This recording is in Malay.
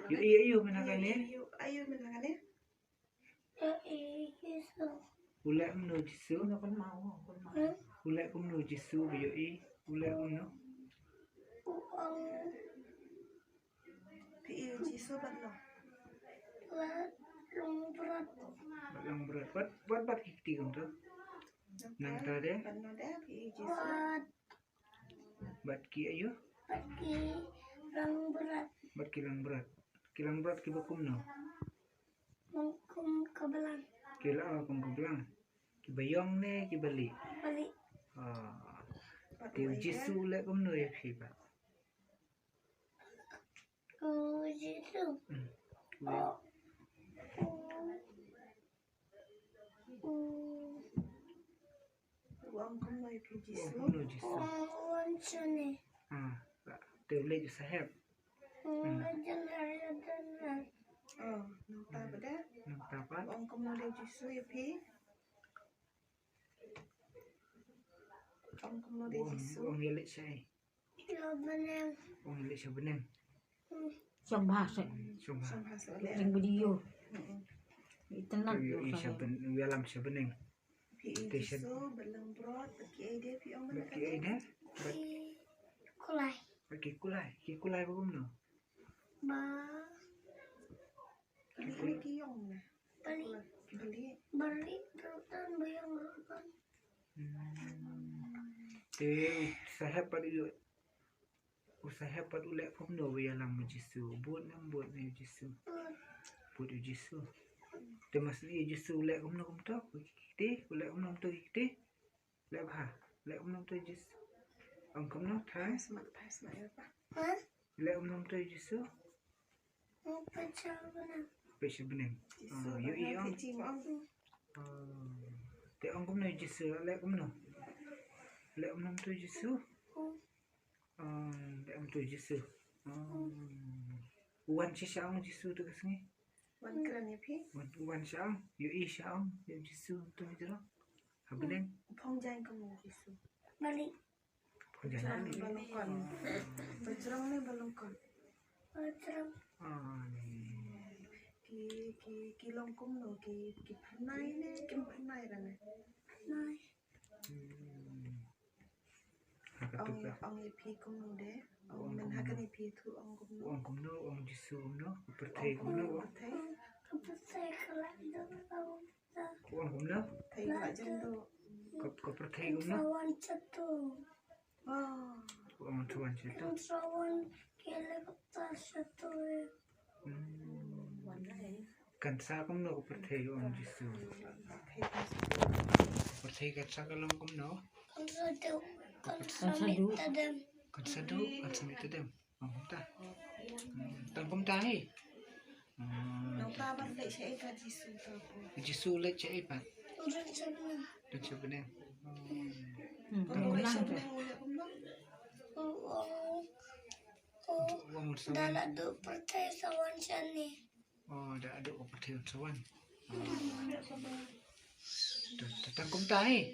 Ayo menakan ni. Ayo menakan ni. Ulek menu jisu. Ulek menu jisu yo ulek menu. Jisu batlo. Yang berat. Buat kiti kan tu. Nang tade. Jisu. Bat ki ayo. Bat kilang berat. Kilang berat ki bakum no. Kum kebelang. Kum kebelang. Ki bayong ne ki balik. Tiu jisu ulek kum no ya siapa. Jisu. Uang kum no jisu. Uang sini. Tiu lek sahab. Nampak pada? Nampak apa? Uang kum no jisu ya pi. Uang kum no jisu. Uang lek saya. Benang. Uang lek saya benang. Trong bahasa. Yang video. Internet. Iya dalam sebeneng. Jisu belang brot bagi dia pi orang mana? Bagi ide. Kulai. Bagi kulai. Ki kulai bagus no. Beli kiong na. Beli rotan bayang rotan. Sahab pada itu. Usaha pada ulek pun no dalam jisu. Buat jisu. Buat jisu. Termasuk jisu ulek pun no tu. Kiti ulek pun no tu kiti. Ulek bah. Ulek pun no tu jisu. Angkum no thai. Semak ya pak. Ulek pun no tu jisu. Pecah benang. Yo iong. Te angkum no jisu ulek pun no. Ulek pun no tu jisu. Để ông tuổi Giêsu. Wan chi sao Giêsu tu cái gì? Wan kran ya pi? Wan sao? Yo sao? Yo Giêsu tu itu loh. Apa neng? Phong jang kamu Giêsu. Balik. Phong jang ni. Balongkon. Bajrang ni balongkon. Bajrang. Ki longkum no ki Pyrnai ni Pyrnai ra ni. Pyrnai. Ông pi kum no de. Ông men hakan pi thu ông kum no. Ông kum no, ông Giêsu no, perthai kum no. Perthai kelak do. Ông kum no. Thai kelak jando. Ko perthai kum no. Sawan catu. Ông sawan catu. Sawan kele kota catu. Kan sa kum no perthai ông Giêsu. Perthai kan sa kalong kum no. Kan sadu tadam. Ta. Tang kum ta hi. Nang ta ban lek cai ka Jisu ta po. Jisu lek cai pat. Dan sebenarnya. Dah ada pertai sawan sini. Dah ada pertai sawan. Tang kum ta hi.